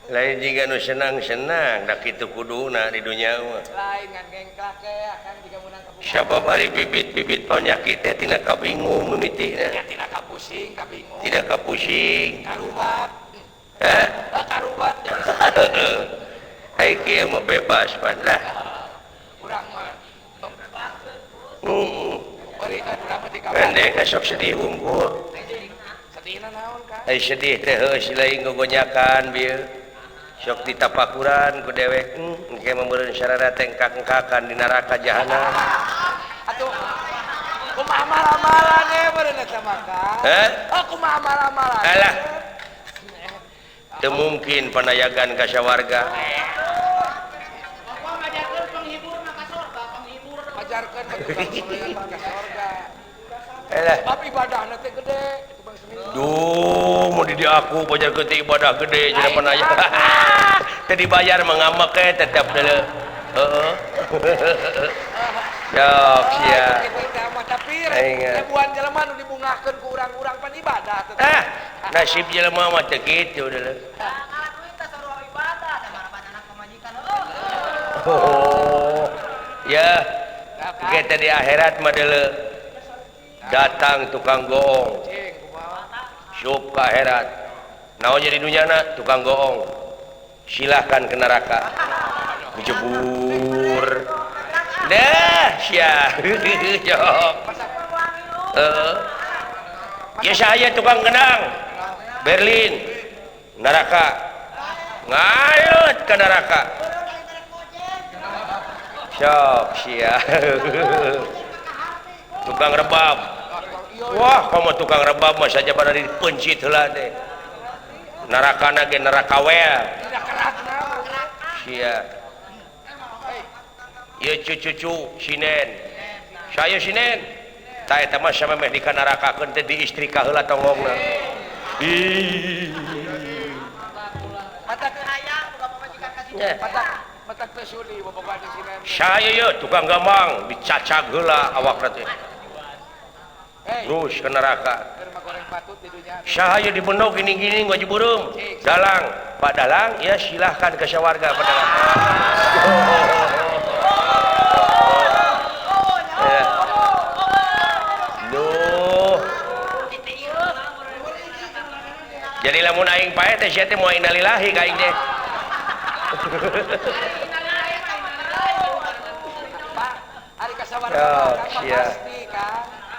lain jika nu senang-senang dak kitu kuduna di dunia mah lain ngan gengklak ke akan jika menang ka siapa bari bibit-bibit penyakit teh tina kabingung mimitina tina kapusing kabingung tidak kapusing karubat karubat hai kieu mah bebas pandah urang mah bari kan urang mah tika pendek sok sedih unggul sedihna naon kan ai sedih teh heus lain gogonyakan bieu sok ditapakuran ku dewek engke membeureun sarada tengkak-engkakan di neraka jahanam atuh kumaha amal-amalan beureun eta mah kan kumaha amal-amalan alah teu mungkin panayagan ka sawarga ajarkeun tukang ka surga alah bab ibadahna teh gede duh mau di aku bajar ke ibadah gede jadi penanya teh dibayar mengamak tetap deuleu heeh jok sia tapi ribuan jelema nu dibungakeun ku urang-urang pan ibadah teh nasib jelema mah teh kitu deuleu oh ya kita di akhirat mah deuleu datang tukang goong syuk ke akhirat naon jadi dunyana tukang goong silahkan ke neraka dijebur dah sia jok ya saya tukang gendang Berlin neraka ngayut ke neraka sok sia tukang rebab wah kamu tukang rebab mah saja pada dipencit heula teh narakana ge neraka wel sia ieu cucu sinen saya sinen tah eta mah samemeh di nerakakeun teh diistrika heula tonggongna matak hayang boga pamajikan ka situ matak teh suli bobogohan di sinen saya ieu tukang gampang dicacag heula awakna teh terus ke neraka sahaya dibendok gini-gini ngaji burung dalang Pak Dalang ya silahkan ke sawarga Pak Dalang jadi lamun aing pae teh sia teh moal innalillahi ka aing teh Pak ari ka sawarga pasti kan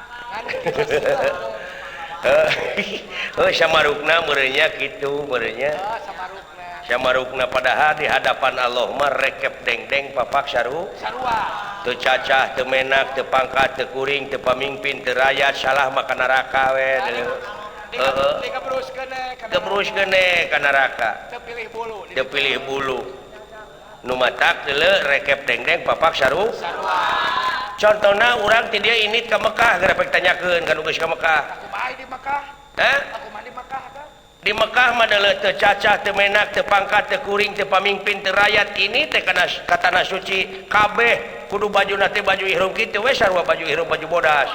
samarukna merenya gitu merenya samarukna padahal di hadapan Allah mah rekep deng-deng papak sarua teu cacah teu menak teu pangkat teu kuring teu pamimpin teu rakyat salah mah ka neraka we kebruskeun ka neraka teu pilih bulu nu matak deuleu rekep deng-deng papak sarua contohna urang ti dia ini ke Mekah garepek tanyakeun kan geus ka Mekah kumaha di Mekah aku mah di Mekah kan di Mekah mah deuleu teu cacah teu menak teu pangkat teu kuring teu pamimpin teu rakyat ini teh kana katana suci kabeh kudu bajuna teh baju ihram kitu we sarua baju ihram baju bodas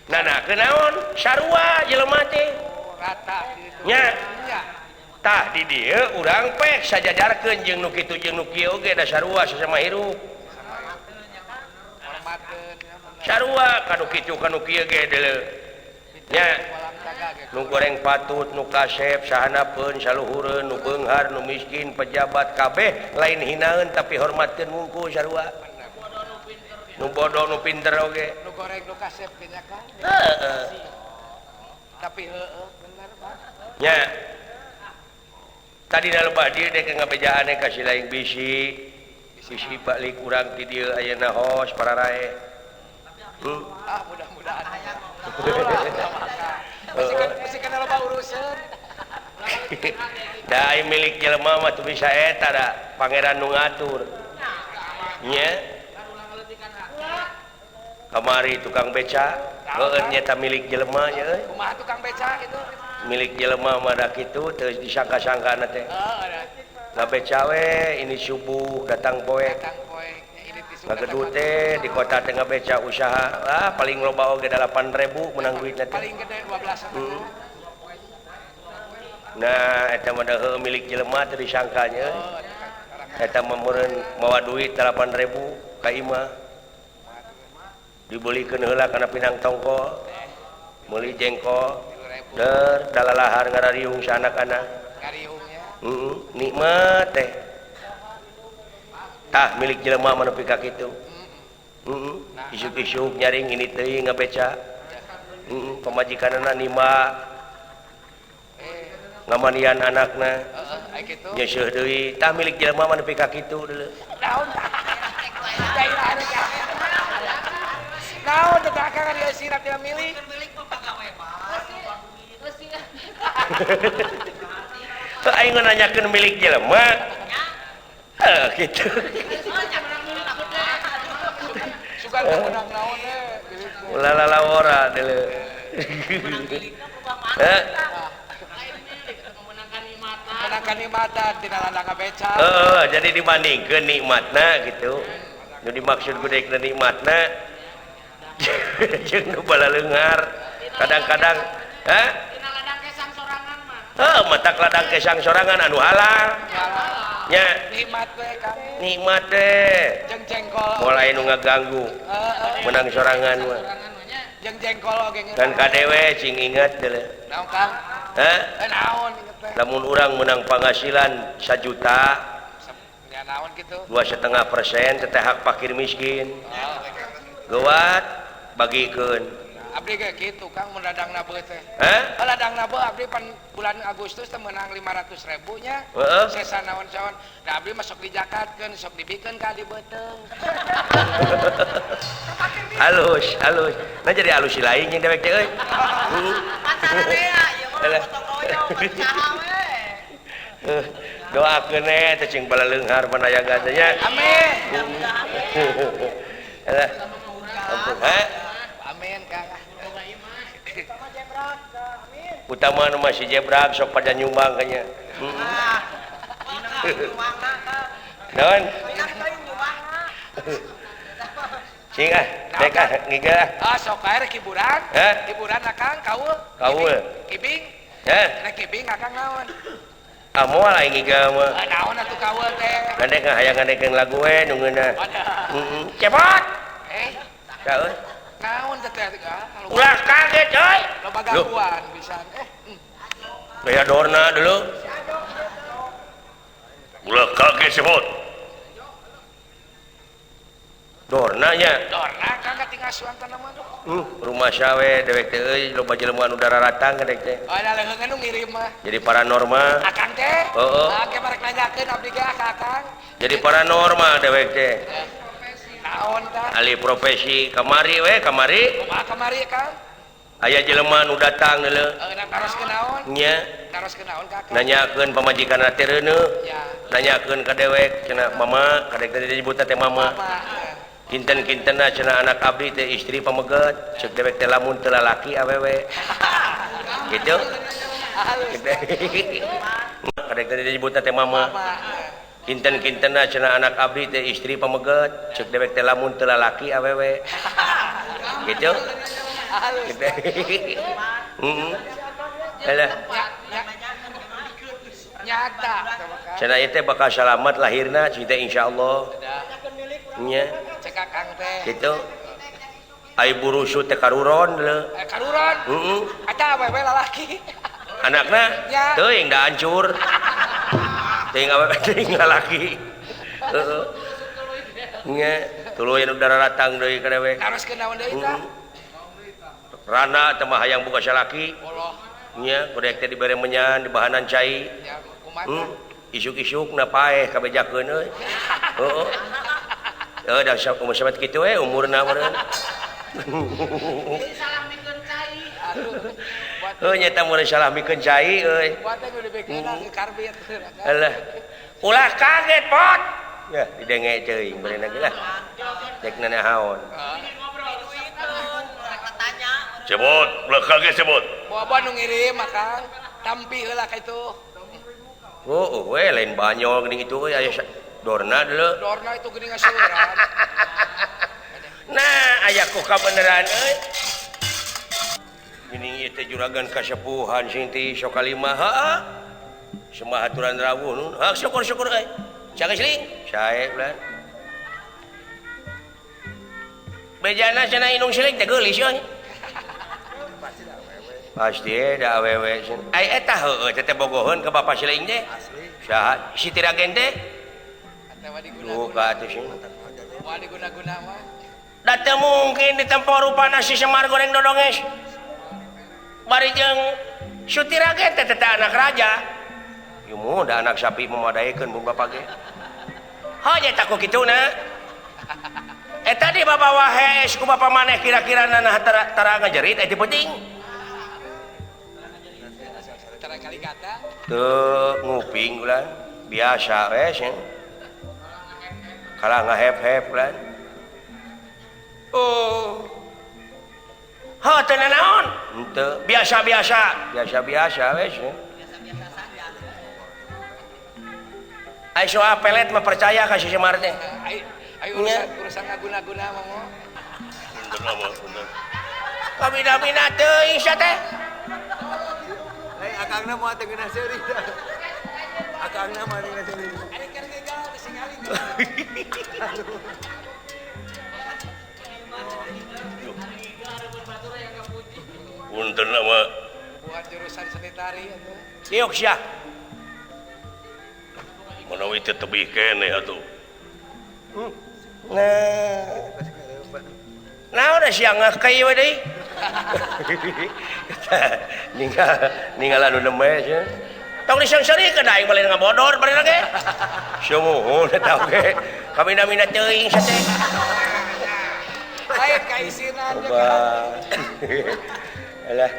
nah kenaon sarua jelema teh rata gitu nya tah di dieu urang pek sajajarkeun jeung nu kitu jeung nu kieu ge da sarua sasama hirup sarua kanu kitu kanu kieu ge deuleu nya nu goreng patut nu kasep sahanapeun saluhureun nu beunghar nu miskin pejabat kabeh lain hinaeun tapi hormatkeun wungkul sarua nu bodoh nu pinter oge nu goreng nu kasep teh nya kan tapi bener Pak nya tadi lebah dieu dek ngabejaane ka si lain bisi balik urang ti dieu ayeuna hos pararae mudah-mudahan masih kena loba urusan da milik jelema mah teu bisa eta da pangeran nu ngatur nya kamari tukang beca heueuh nyata milik jelema nya euy kumaha tukang beca itu milik jelema mah da kitu teu disangka-sangkana teh ngabeca we ini subuh datang poek ngagedu teh di kota teh ngabeca usaha paling loba oge 8.000 menang duitna teh paling gede 12.000 Nah eta mah deuh milik jelema teu disangkanya eta meureun mawa duit 8.000 ka imah dibelikeun heula kana pinang tongkol meuli jengkol der dalalahar ngarariung si anak-anak Kariungnya. nikmat teh tah milik jelema mah nepi ka kitu isuk-isuk nyaring ini teuing ngabeca pamajikanana nima ngamanian anakna Ai kitu. nya seuh deui tah milik jelema mah nepi ka kitu deuleu Naon? Naon teh kakak dia sirat dia milih. teu aing nanyakeun milik jelema kitu Suka menang naon ulah lalawora deuleu menangkan nikmatan tina ladang beca. Jadi dibandingkeun nikmatna gitu nu dimaksud gudegna nikmatna jeung nu balaleungar kadang-kadang Tina ladang kesang sorangan mah. matak ladang kesang sorangan anu halal nya Nikmat we Kang. nikmat teh Jeung jengkol. mulai nu ngaganggu menang sorangan mah Jeung jengkol oge kan kadewe cing inget deuleu naon Kang? Naon inget teh? lamun urang menang penghasilan 1 juta Ya naon gitu. 2,5% teteh hak fakir miskin geuat bagikeun Abdi ge kitu Kang mun ladangna beut teh. hah Ladangna beut abdi pan bulan Agustus teh menang 500.000 nya. Heeh. Sesa naon-naon. Da abdi mah sok dijakatkeun, sok dibikeun ka di beuteung. halus nah jadi halus si lain yang dewek teh euy Pacaran teh ya, ieu mah potong royong pencaha we. doakeun teh cing balaleunghar panayaga teh nya Amin. alah ampun Amin Kang. utama nu masih jebrag sok pada nyumbang kanya naon cing dek ngiga Sok ae rek hiburan. Hiburan Kang kaul. Kaul. Kibing. Rek kibing Kang naon? moal aing ngiga mah Naon atuh kaul teh? ngandek hayang ngadekeun lagu we nu ngeunah Ada. cepot saeuy Naon teh teh? ulah kaget coy Loba gangguan pisan. Gaya dorna dulu. Ulah kaget sebut. Dorna nya. Dorna Kang tinggal suan tanaman. Rumah sawe dewek teh euy loba jelema anu dararatang kadek teh. Ada leungeun nu ngirim mah. Jadi paranormal. Akang teh? Heeh. Ake barek nanyakeun abdi ge Akang. Jadi paranormal dewek teh. Naon tah? Ahli profesi kamari we kamari. Kumaha kamari Kang? Aya jelema nu datang deuleu. Taroskeun naon? Nya Taroskeun naon Kakak? nanyakeun pamajikanna teh reuneu. Ya. Nanyakeun ka dewek cenah mama kadek teh disebutna teh mama. Kinten-kintenna cenah anak abdi teh istri pameget ceuk dewek teh lamun teu lalaki awewe gitu kadek teh disebutna teh mama kinten-kintenna cenah anak abdi teh istri pameget ceuk dewek teh lamun teu lalaki awewe gitu alah Nyata. cenah ieu teh bakal salamet lahirna cinta insyaallah nya Cek Kakang teh. gitu ai burusu teh karuron deuleu Karuron. Ada awewe lalaki. anakna Ya. teuing da hancur teuing awewe teuing lalaki heeh nya tuluy anu dararatang deui ka dewek Taroskeun naon deui tah? rana teh mah hayang boga salaki Allah. nya kodek teh dibere menyan di bahanan cai Ya kumaha? isuk-isukna paeh kabejakeun euy heeh da umur sabat kitu we umurna meureun Jadi salah mikeun cai. Aduh. nya teh mun salah mikeun cai euy Buat teh kudu bikin karbit. alah ulah kaget pot ya didenge teuing beureuna ge lah cek nanahaon sebut ulah kaget sebut Bawa nu ngirim Kang. Tampi heula ka itu. we lain banyol geuning itu euy aya dorna deuleu Dorna itu geuning ngasuran. nah aya ku kabeneran euy geuning ieu teh juragan kasepuhan sing ti sok kalima heuh semua aturan rawuh nun syukur jangan seling saya bulan bejana cenah inung seling teh geulis euy pasti da awewe ai eta heueuh teh bogoheun ka bapa seling teh saha si tiragen teh tuh ka atuh sih diguna-guna mah da teu mungkin ditempo rupana si Semar goreng dodonges bari jeung Sutiragen teh anak raja ieu da anak sapi memadaikeun mun bapa ge hanya tak kituna eta di baba wae ku bapa maneh kira-kira nanah tara ngajerit aya penting tara kali kata teu nguping ulah biasa we sih kalah ngahep-hep ulah oh ha teu naon henteu biasa-biasa we sih ai soal pelet mah percaya ka si Semar teh ai urusan ngaguna-guna mah kabina-bina teuing sia teh ai akangna moal teu geuna seuri akangna mah geuna seuri ari keur gegal disingali punten nama buat jurusan sanitari atuh diuk sia manawi teu tebih keneh atuh nah udah siang ngakei we deui ninggal anu nemes ya tong disengseurekeun aing balik ngabodor bari ge sumuhun eta oge kabina-bina teuing sia teh lain kaisinan alah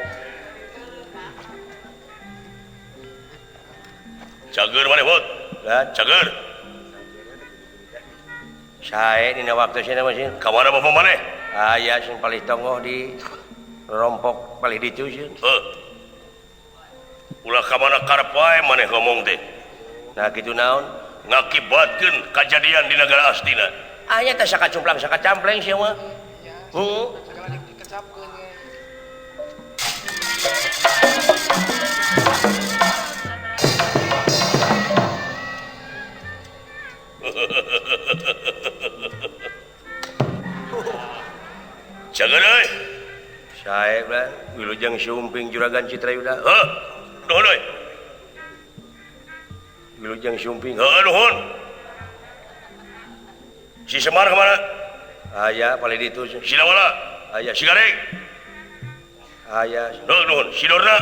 cager maneh bot cager sae dina waktu cenah masih ka mana bapak maneh aya sing palih tongoh di rompok palih ditu sieun ulah ka mana karep wae maneh ngomong teh nah kitu naon ngakibatkeun kajadian di nagara Astina aya teh sakacumplang sia mah segala dikecapkeun ge Jangan euy. Sae blan, Wilujeng Sumping Juragan Citrayuda. Heuh. Nuhun euy. Wilujeng Sumping. Heuh nuhun. Si Semar ka mana? Aya palih ditu. Si Lawala. Aya si Gareng. Aya. Nuhun. Si Dorna.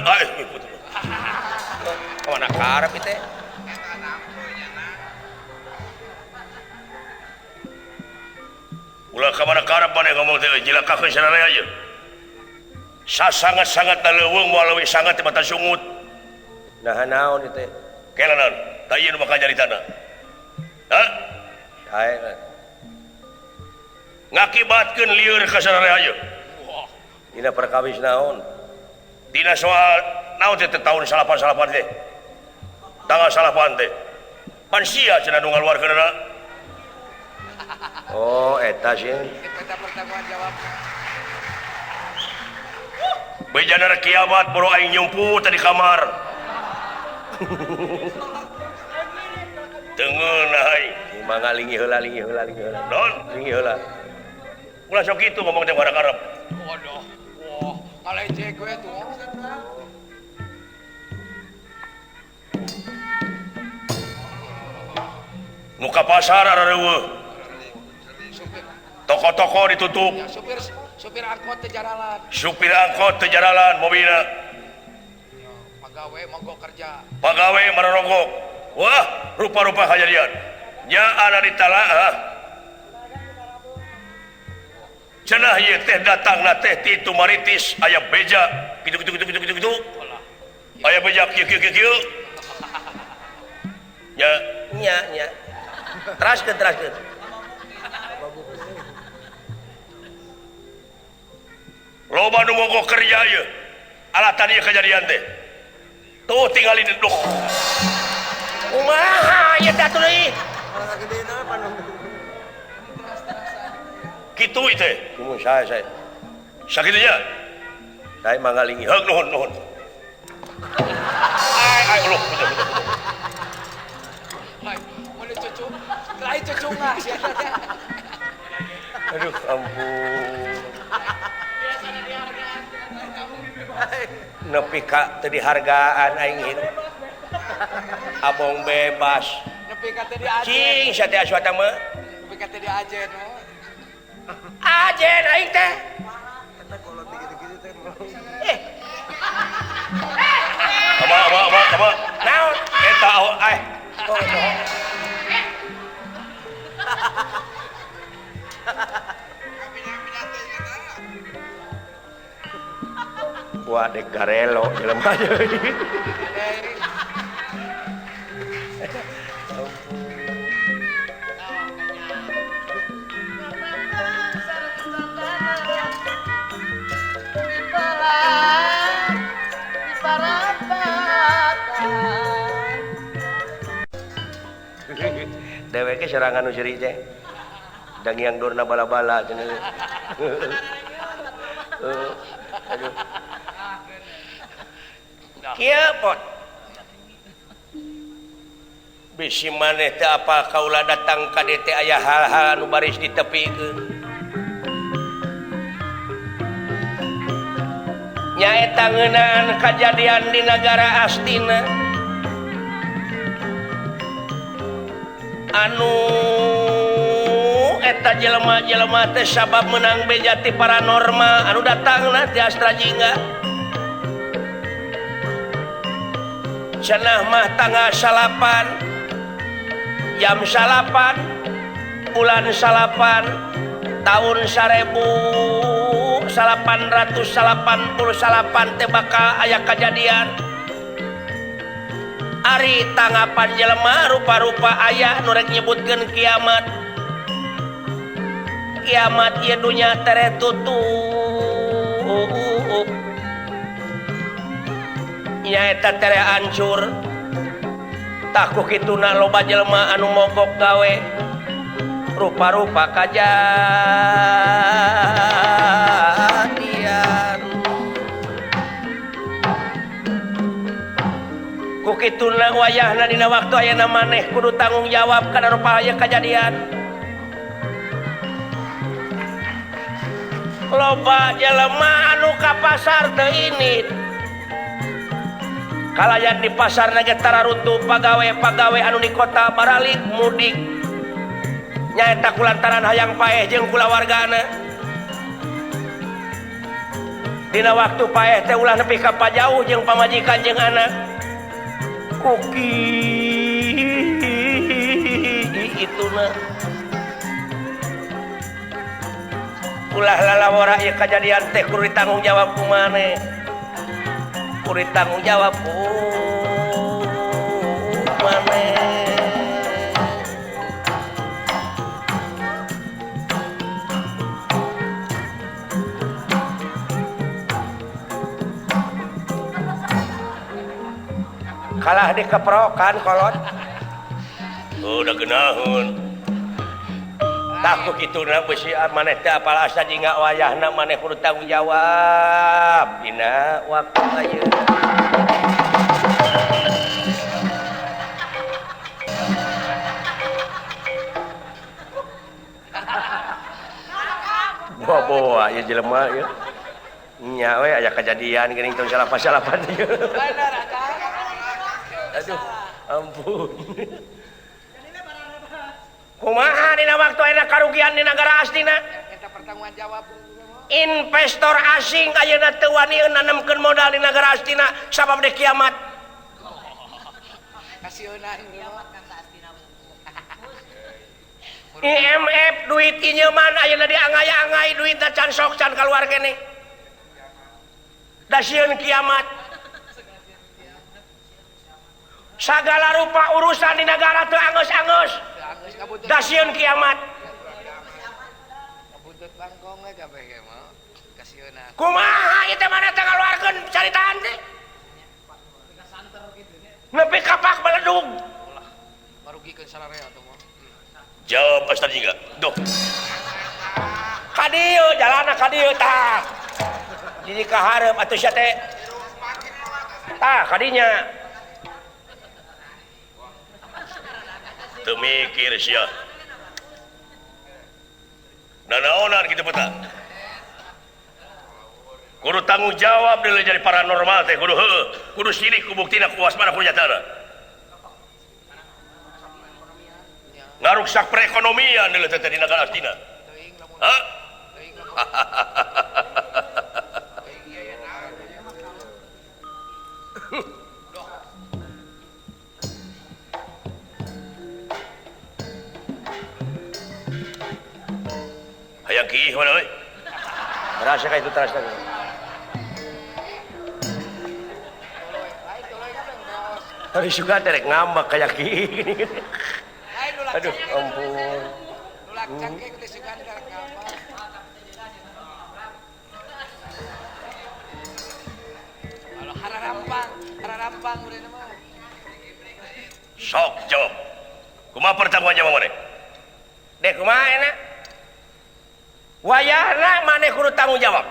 Ka mana karep teh? Ulah ka mana karep maneh ngomong teh jilakakeun sararea ieu. Sasangat-sangat leuweung moal leuwih sangat teh mata sungut. Nah naon ieu teh? Kela naon? Da ieu nu bakal nyaritana. Hah? Sae. Ngakibatkeun lieur ka sararea ieu. Dina perkawis naon? Dina soal naon teh tahun 88 teh. Tanggal 88 teh. Pan sia cenah nu ngaluarkeunna. Oh, eta sih. Eta pertanggung jawab. Bejana kiamat boro aing nyumpu tadi kamar. Tengeun aing. Mangga lingi heula. Non, lingi heula. Ulah sok kitu ngomong teh karep. Waduh. Wah, ngalecek gue tuh. Nu ka pasar arareueuh. Toko-toko ditutup. Ya, supir angkot teh jaralan. Supir angkot teh jaralan mobilna. Ya, pagawe mogok kerja. Pagawe mararogok. Wah, rupa-rupa kejadian. Nya ana ditalaah. Cenah ieu teh datangna teh ti Tumaritis aya beja kitu. Aya beja kieu. Nya. Teraskeun. Loba nu mogok kerja ieu. Alah tadi kejadian teh. Tuh tinggalin duh. Kumaha ieu teh deui? Kitu teh. Kumaha sae. Sakitu nya. Sae mangga lingi. Heug nuhun. Ai uluk. nepi ka teu dihargaan aing hirup abong bebas Nepi ka teh di ajen. cing satya aswata mah Nepi ka teh di ajen. ajen aing teh Eta kolot gitu-gitu teh. eh Ama naon eta wah dek garelo jelema deweke serangan nu ceri teh dang yang dorna bala-bala cenah aduh kieu pot bisi maneh teh apa kaula datang ka dieu teh aya hal-hal anu baris ditepikeun nyaeta ngeunaan kajadian di negara Astina anu eta jelema-jelema teh sabab menang beja ti paranormal anu datangna ti Astra Jingga cenah mah tanggal 8 jam 8 bulan 8 tahun 1888 teh bakal aya kajadian ari tanggapan jelema rupa-rupa aya nu rek nyebutkeun kiamat ieu dunya tere tutup nyaeta tere hancur tah ku kituna loba jelema anu mogok gawe rupa-rupa kajadian ku kituna wayahna dina waktu ayeuna maneh kudu tanggung jawab kana rupa aya kajadian loba jelema anu ka pasar teu ini kalayan di pasar ge tararutu pagawe-pagawe anu di kota baralik mudik nyaeta kulantaran hayang paeh jeung kulawargana dina waktu paeh teh ulah nepi ka pajauh jeung pamajikan jeung anak kuki ituna ulah lalawara ieu kajadian teh kudu ditanggung jawab ku maneh kudu ditanggung jawab ku maneh kalah dikeprokan kolot udah genahun takut kituna besi maneh teh apal asa jingga wayahna maneh kudu tanggung jawab dina waktu ayeuna boa ya jelema ya nya we aya kejadian geuning tahun salapan ieu Bener Akang. aduh ampun kumaha dina waktu ayeuna karugian di negara Astina Eta pertanggungan jawab. investor asing ayeuna teu wani nanamkeun modal di negara Astina sabab de kiamat Kasieuna IMF duit inyeman ayeuna diangay-angay duitna can sok can kaluar keneh da sieun kiamat sagala rupa urusan di negara teu angeus-angeus da sieun kiamat Kabutut bangkong we kabeh ge mah. Kasieuna. kumaha ieu teh mana teh ngaluarkeun caritaan teh nepi kapak beledug Marugikeun salarea atuh mah. jawab Astra Jingga duh kadieu jalana kadieu tah jadi kaharep atuh sia teh tah kadinya teu mikir sia nanaonan kitu peta kudu tanggung jawab dulu jadi paranormal teh kudu sidik ku buktina ku waspada ku nyatana ngarusak perekonomian dulu teh di negara astina hah hayang kiih mana euy rasa kayak itu terus tadi hari juga terek ngambak kayak gini aduh ampun nulak cangkeh ketesukan karek ngapa kalau hararampang udah nama sok jawab kumaha pertanggung jawab mana dek kumaha enak wayahna maneh kudu tanggung jawab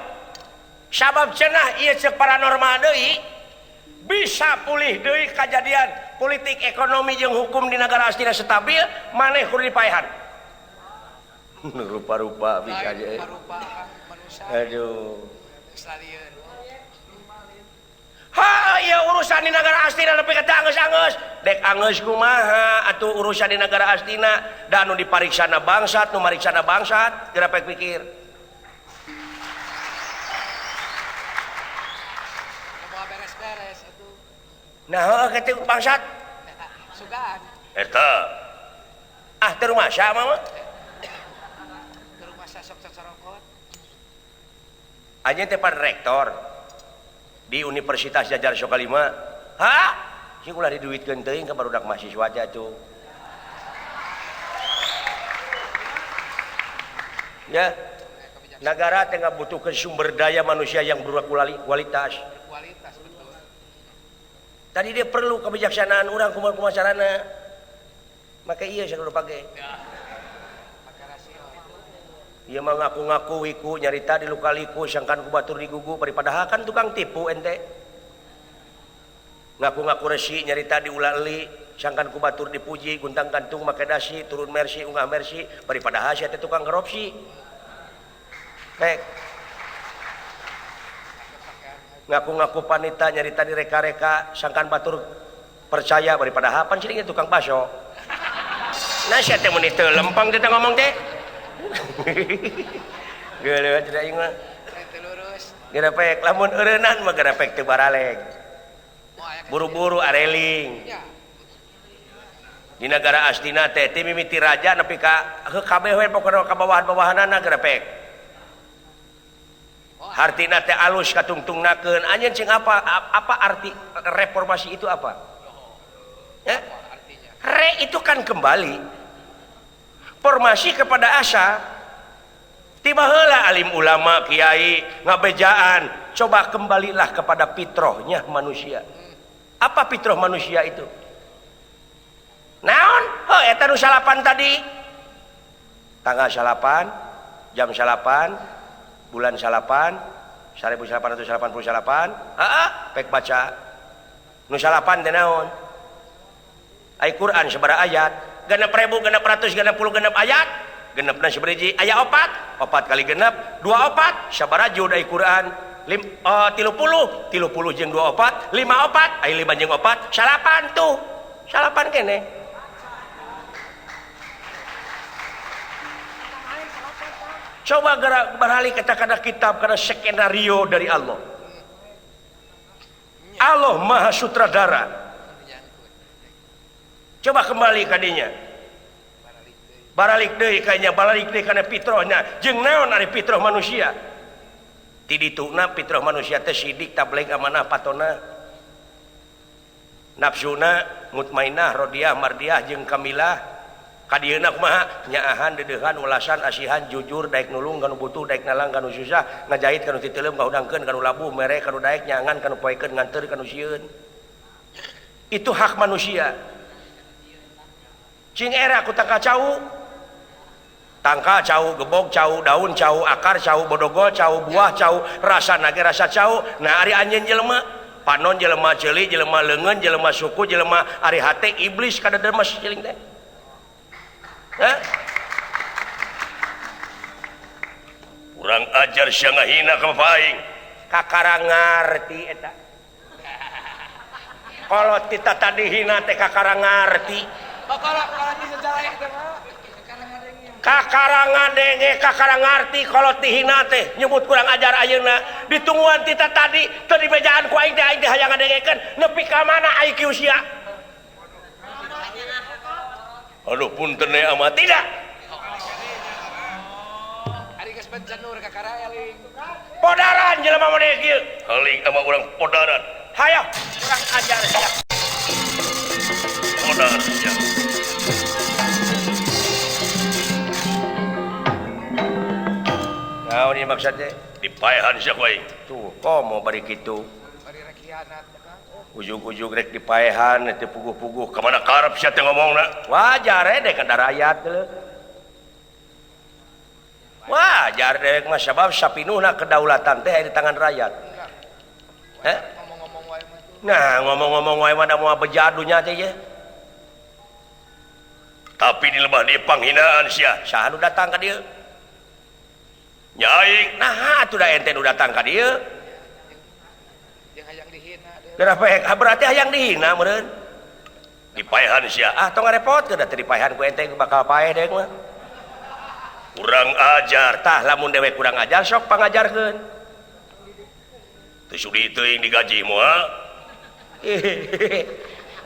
sabab cenah ieu ceuk paranormal deui bisa pulih deui kejadian politik ekonomi jeung hukum di negara astina stabil maneh kudu dipaehan rupa-rupa bisa aja rupa manusia aduh Australian ha ieu urusan di negara astina nepi ka anggeus-anggeus dek anggeus kumaha atuh urusan di negara astina da anu dipariksana bangsat nu mariksana bangsat geura pek pikir mau beres-beres atuh nah heuh kitu bangsat sugaan eta teu rumasa mah ke rumah sasok sasorokot anjeun teh pan rektor di Universitas Jajar Sokalima hah sih ulah diduitkeun teuing ka barudak mahasiswa teh atuh ya negara teh ngabutuhkeun sumber daya manusia yang berkualitas kualitas betul tadi dia perlu kebijaksanaan urang kumaha carana maka iya saya kudu pake pakai rasio ieu mah ngaku-ngaku wiku nyarita di luka-liku sangkan ku batur digugu daripada kan tukang tipu ente ngaku-ngaku resi nyarita di ulah-eli sangkan ku batur dipuji guntang gantung make dasi turun mersi unggah mersi daripada hasil teh tukang korupsi pek ngaku-ngaku panita nyarita di reka-reka sangkan batur percaya daripada hapan sih tukang baso nah sia teh mun teu lempang teh ngomong teh geuleuh tidak ingat mah lurus geura pek lamun eureunnan mah geura pek teu baraleg buru-buru areling ya di negara astina teh ti mimiti raja nepi ka kabeh we pokona ka bawahan-bawahanana geura pek hartina teh alus katungtungnakeun anjeun cing apa arti reformasi itu apa ya artinya re itu kan kembali formasi kepada asa tiba heula alim ulama kiai ngabejaan coba kembalilah kepada fitrahnya manusia apa fitrah manusia itu naon eta nu salapan tadi tanggal salapan jam salapan bulan salapan 1888 pek baca nu salapan teh naon ai Quran sabaraha ayat 6.000 600 ayat genepna sabaraha aya 4 kali genep 24 sabaraha jud ai Quran 30 jeung 24 54 ai 5 jeung 4 salapan tuh salapan kene coba beralih kata-kata kitab karena skenario dari Allah Allah maha sutradara coba kembali kadinya baralik deui kayaknya balik deui kana fitrahna jeung naon ari fitrah manusia ti dituna fitrah manusia teh sidik tabligh amanah patona nafsuna mutmainah radiyah mardiyah jeung kamilah kadieuna kumaha nyaahan dedeuhan ulasan asihan jujur daek nulung kanu butuh daek nalang kanu susah ngajahit kanu titeuleum kahudangkeun kanu labuh mere kanu daek nyangan kanu poekeun nganteur kanu sieun itu hak manusia cing era ku tangka cau gebog cau daun cau akar cau bodogol cau buah cau rasa nage rasa cau nah ari anjeun jelema panon jelema ceuli jelema leungeun jelema suku jelema ari hate iblis kada demes ceuling teh kurang ajar sia ngahina ka papaing kakara ngarti eta kalau kita tadi hina teh kakara ngarti Kalau di sejarah itu mah kakara ngadenge kakara ngarti kalau tihina teh nyebut kurang ajar ayeuna ditungguan kita tadi teu di bejaan ku aing teh hayang ngadengekeun nepi ka mana IQ sia aduh punten ya amat tidak ari geus bencenur kakara eling. podaran jelema model kieu eling sama urang podaran hayang kurang ajar sia podaran sia nah ini maksudnya dipaehan sia ku aing tuh komo bari kitu Bari rek hianat Kang. ujung-ujung rek dipaehan teh puguh-puguh ka mana karep sia teh ngomongna wajar deh kada rakyat teh wajar deh mah sabab sapinuhna kedaulatan teh di tangan rakyat Ngomong-ngomong wae mah tuh. nah ngomong-ngomong wae mah da moal bejadunya teh ya tapi di lembah dieu panghinaan sia saha nu datang ka dieu nya aing nah atuh da ente nu datang ka dieu Yang hayang dihina deh. kenapa berarti hayang dihina meureun dipaehan sia tong ngarepotkeun da teh dipaehan ku ente bakal paeh deuk mah kurang ajar tah lamun dewe kurang ajar sok pangajarkeun teu sudi teuing digaji moal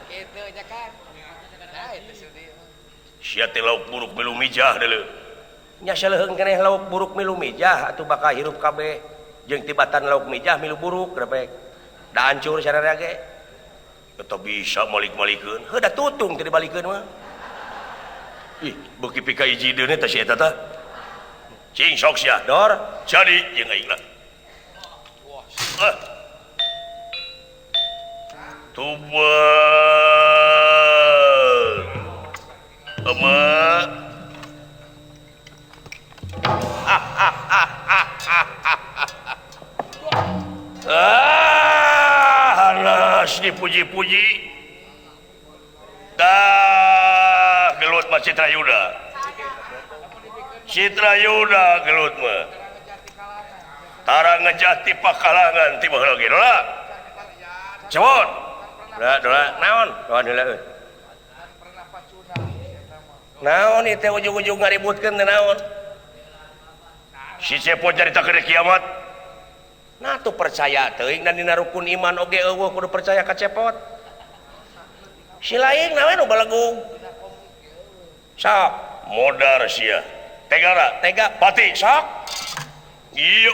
Kitu nya kan. Nah, itu sudi. sia teh lauk buruk milu mijah deuleu nya saleuheung keneh lauk buruk milu mijah atuh bakal hirup kabeh jeung tibatan lauk mijah milu buruk grepek da hancur sararea ge eta bisa malik-malikeun heuh da tutung teh dibalikeun mah ih beuki pika hiji deune teh si eta teh cing sok sia dor jadi jeung aing lah tuban emak Hanas dipuji-puji dah gelut mah Citra Yuda gelut mah tara ngejati pakalangan ti baheula ge dola cebon dola naon heula naon ieu teh ujug-ujug ngaributkeun teh naon si cepot caritakeun kiamat nah tuh percaya teuing dan dina rukun iman oge eueuh kudu percaya ka cepot si lain nawe nu balagung sok modar sia tega pati sok ieu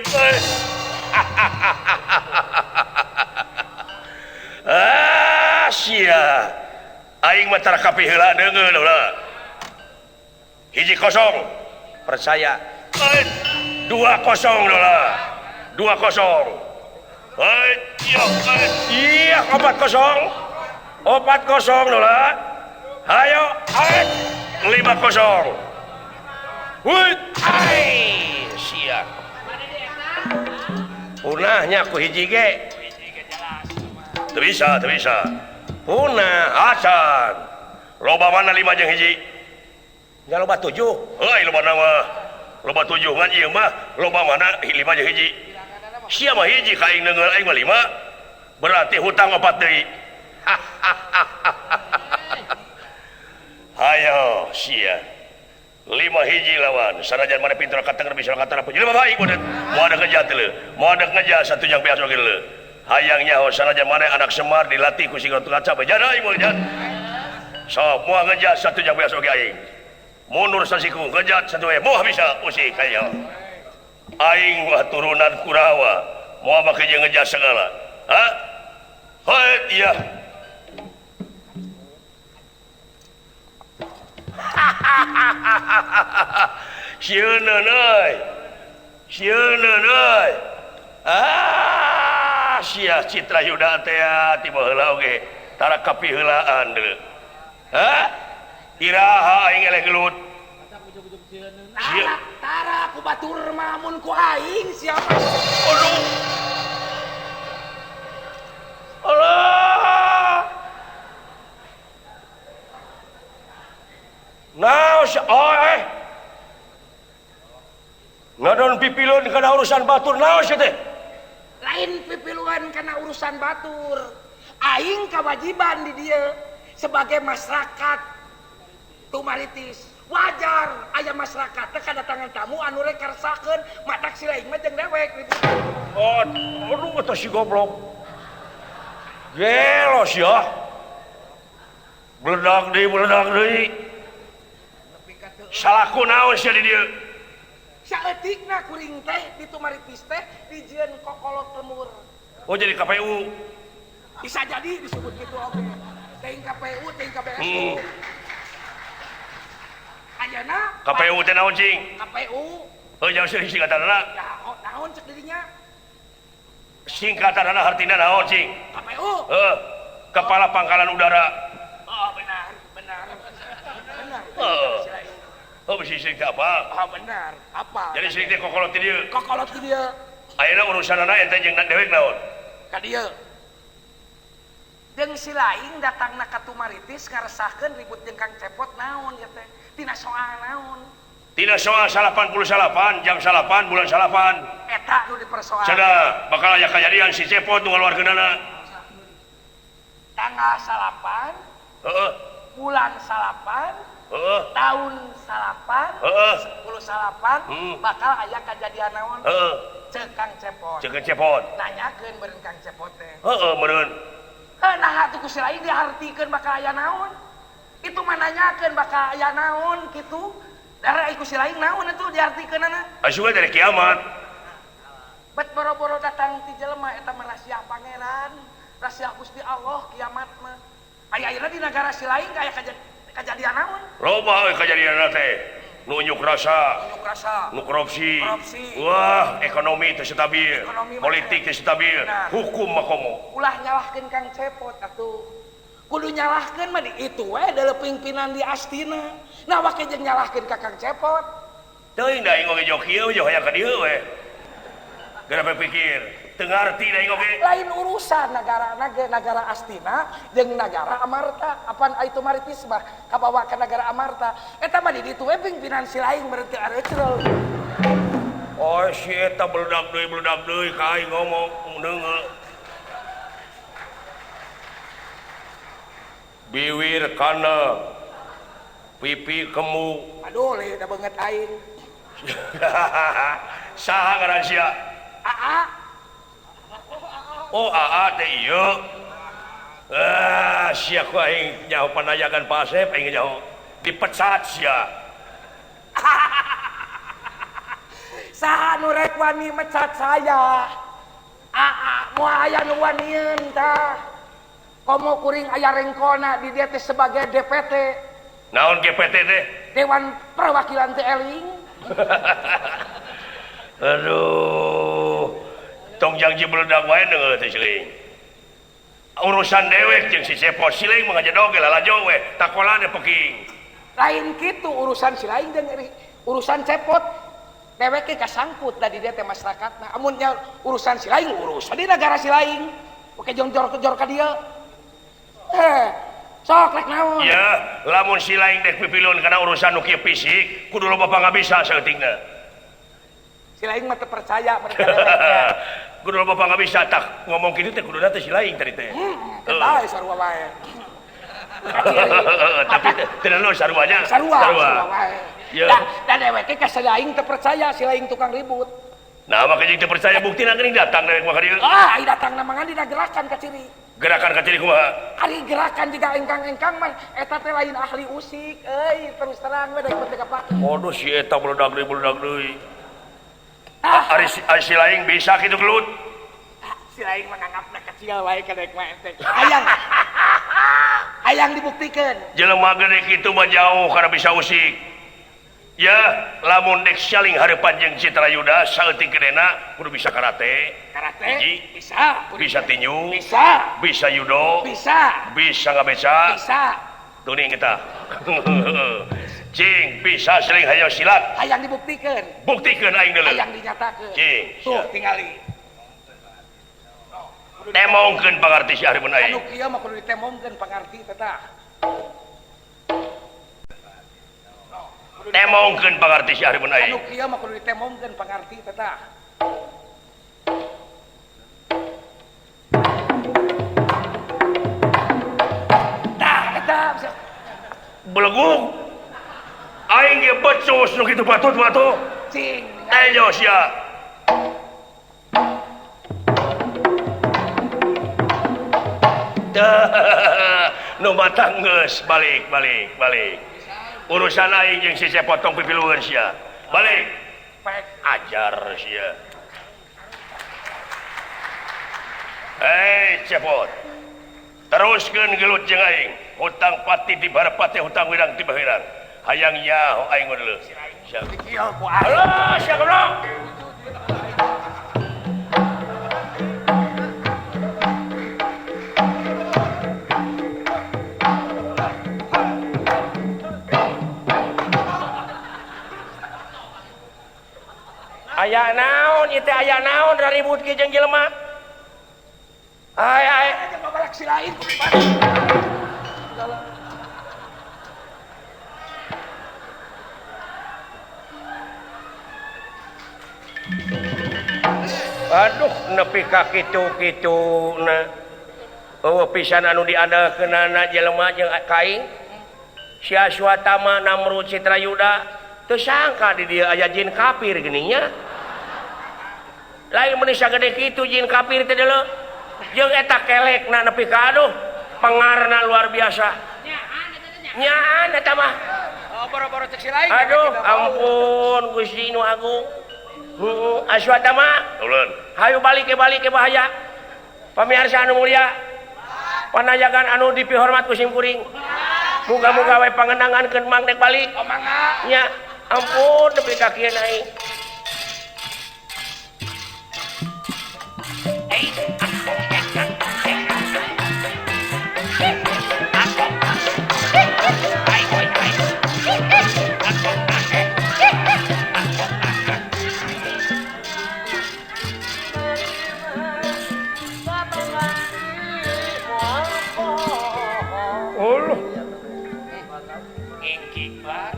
sia aing mah tara kapi heula deungeun ulah 1-0 percaya 2-0 dola 2-0 iya 4-0 dola ayo 5-0 sia punahnya ku hiji ge teu bisa punah acan loba mana 5 jeung hiji nya loba 7 heuy loba mah loba 7 ngan ieu mah loba mana 5 jeung hiji sia mah hiji ka aing neungeul aing mah 5 berarti hutang 4 deui hayo sia 5 hiji lawan sanajan mana pinter kateng bisa katana puji lima baik bodet mau ada ngeja teu mau ada ngeja satu yang biasa oge leu hayangnya sanajan mana anak Semar dilatih ku Sigratu Kaca bejana aing moal jan sok moal ngeja satu yang biasa oge aing mundur sasiku ngejat satu moal bisa usik kayo aing mah turunan Kurawa moal make jeung ngeja segala ha heuh iya sieuneuh euy sia Citra Yuda teh ti baheula oge tara kapiheulaan deuleu iraha aing eleh gelut Tara ku batur mah mun ku aing siapa? aduh Allah naos ngadon pipileun kana urusan batur naos teh lain pipiluan karena urusan batur. Aing kewajiban di dia sebagai masyarakat tumaritis. Wajar aya masyarakat teh kadatangan tamu anu rek karsakeun matak silaing mah jeung dewek. Oh, aduh eta si goblok. Gelos ya. Beledak deui. Salahku naon sia di dieu? Saeutikna kuring teh di tumaritis teh dijieun kokolot lemur. Oh jadi KPU. Bisa jadi disebut gitu oke. Teuing KPU, teuing KPSU. Ayeuna KPU teh naon cing? KPU. Oh jangan singkatanna. Ya, naon cek dirinya? Singkatanna artina naon cing? KPU. Kepala Pangkalan Udara. Oh benar. Oh bisi sing apa? Oh benar. Apa? Jadi sing teh kokolot ti dieu. Kokolot di dia. Ayeuna urusanana ente jeung dewek naon? Ka dieu. Jeung si laing datangna ka tumaritis ngaresahkeun ribut jeung Kang Cepot naon ya teh? Tina soal naon? Tina soal 88 jam 8 bulan 8. Eta nu dipersoalkeun. Cenah bakal aya kajadian si Cepot nu ngaluarkeunana. Tanggal 8. Heeh. Bulan 8. Tahun 8. 10 8 bakal aya kajadian naon? Cek Kang Cepot. Cek Cepot. Nanyakeun beureun Kang Cepot teh. Meureun. Nah atuh ku si lain dihartikeun bakal aya naon? Itu mah nanyakeun bakal aya naon kitu. Dara iku si lain naon atuh dihartikeunana? Asuh dari kiamat. Bet boro-boro datang ti jelema eta mah rahasia pangeran, rahasia Gusti Allah kiamat mah. Aya-ayeuna di negara si lain aya kajadian naon? Loba euy kajadianna teh. Nu unjuk rasa, nu korupsi. Wah, ekonomi teu stabil, politik teu stabil, hukum mah komo. Ulah nyalahkeun Kang Cepot atuh. Kudu nyalahkeun mah di itu we deuleu pimpinan di Astina. Nah wake jeung nyalahkeun ka Kang Cepot. Teuing da ingoge jok ieu jok aya ka dieu we. Gara pikir, teu ngarti da ingoge. Lain urusan negara Astina jeung negara Amarta. Apaan itu maritis mah kabawa ka negara Amarta. Eta mah di ditu we pimpinan si lain berarti areuceul. Oh si eta beledak deui ka aing ngomong deungeul. Biwir kana pipi kemu. Aduh le da beungeut aing. Saha ngaran sia? Aa. Oh aa teh ieu. Sia ku aing nyaho panayagan Pak Asep aing nyaho dipecat sia. Saha nu rek wani mecat saya? Aa moal aya nu wanieun tah. Komo kuring aya rengkona di dia teh sebagai DPT. Naon GPT teh? Dewan Perwakilan teh eling. Aduh. Tong janji beledak wae deungeuh teh siling. Urusan dewek jeung si Cepot siling mah ngajadog ge lalajo we, takolana peking. Lain kitu urusan si lain jeung urusan Cepot. Dewek ge kasangkut da di dia teh masyarakatna. Amun nya urusan si lain urus di negara si lain. Oke jonjor-jonjor ka dieu. Sok rek naon? Ya, lamun si lain dek pipilun karena urusan nu kieu fisik, kudu loba pangabisa saeutingna. Si lain mah teu percaya mereka deweknya. Kudu loba pangabisa tak ngomong kitu teh kuduna teh si lain tadi teh. Eta we sarua wae. Tapi teu naon saruanya? Sarua wae. Ya. Da dewek ge ka si lain teu percaya si lain tukang ribut. Nah, makanya teu percaya buktina geuning datang dewek mah ka dieu. Ai datang namangan dina gerakan ka ciri. Gerakan ka ciri kumaha? Ari gerakan juga engkang-engkang mah eta teh lain ahli usik terus terang we daek teu kapake. Waduh si eta beledak deui. Ari si lain bisa kitu gelut. Si lain mah nganggapna kecil wae ka daek mah ente. Hayang dibuktikan. Jelema gede kitu mah jauh karena bisa usik. Ya, lamun dek saling hareupan jeung Citrayuda saeutik gedena kudu bisa karate. Karate? Hiji. Bisa tinju. Bisa judo. Bisa ngabeca. Tuning kita. Cing, bisa saling hayang silat. Hayang dibuktikan. Buktikeun aing deuleu. Hayang dinyatakeun. Cing. Tuh tingali. Temongkeun pangarti si hareupeun aing. Anu kieu mah kudu ditemongkeun pangarti teh tah. Temongkeun pangarti si hareupeun aing. Anu kieu mah kudu ditemongkeun pangarti teh tah. Belegung. Aing ge becus nu kitu batut-batut. Cing. Ayo sia. Nu matang geus balik. Urusan aing jeung si potong pipilueun sia. Balik. Pek ajar sia. Cepot. Teruskeun gelut jeung aing. Hutang pati di barepate hutang wirang di bahirang. Hayang nyaho aing deuleu. Siap. Halo, siap goblok. Aya naon ieu teh aya naon ribut ke jeung jelema? Ai Aja babalak si lain ku Aduh nepi ka kitu-kituna. Eueuh pisan anu diandalkeunana jelema jeung kaing. Sia Swatama Namrud Citrayuda teu sangka di dieu aya jin kafir geuning nya. Lain meuni sagede kitu jin kafir teh deuleu. Jeung eta kelekna nepi ka aduh pengarna luar biasa. Nyaan eta mah. Oh, boro-boro cek si lain. Aduh ampun Gusti nu Agung. Aswatama, ulun. Hayu balik ke bahaya. Pamirsa anu mulia. Panajagan anu dipihormat ku simkuring. Muga-muga we pangenangankeun mang dek balik. Oh mangga. Nya, ampun nepi ka kieu naik.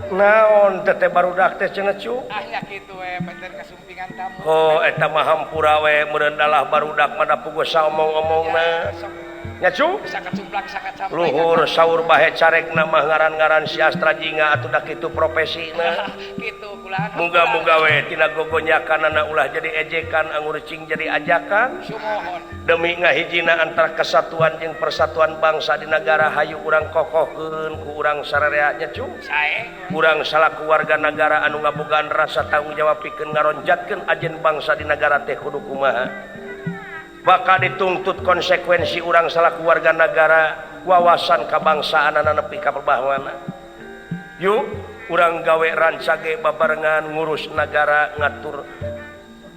Naon teteh barudak teh cenah cu? Ah nya kitu we benten kasumpingan tamu. Oh eta mah hampura we meureun dalah barudak mah da puguh saomong-omongna. Nya cu? Bisa kacumplak bisa kacamplak. Luhur saur bahe carekna mah ngaran-ngaran si Astra Jingga atuh da kitu profesina. Kitu kulaan. Muga-muga we tina gogonyakanana ulah jadi ejekan anggur cing jadi ajakan. Sumohon. Demi ngahijina antara kesatuan jeung persatuan bangsa di negara hayu urang kokohkeun ku urang sararea nya cu. Sae. Urang salaku warga negara anu ngabogaan rasa tanggung jawab pikeun ngaronjatkeun ajen bangsa di negara teh kudu kumaha. Bakal dituntut konsekuensi urang salaku warga negara wawasan kabangsaanana nepi ka perbahawana. Yuk, urang gawe rancage babarengan ngurus negara ngatur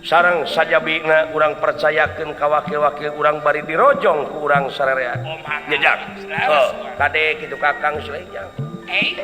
sareng sajabina urang percayakeun ka wakil-wakil urang bari dirojong ku urang sarerea. Nyejak. Oh, kade kitu Kakang Sulejang. Eh.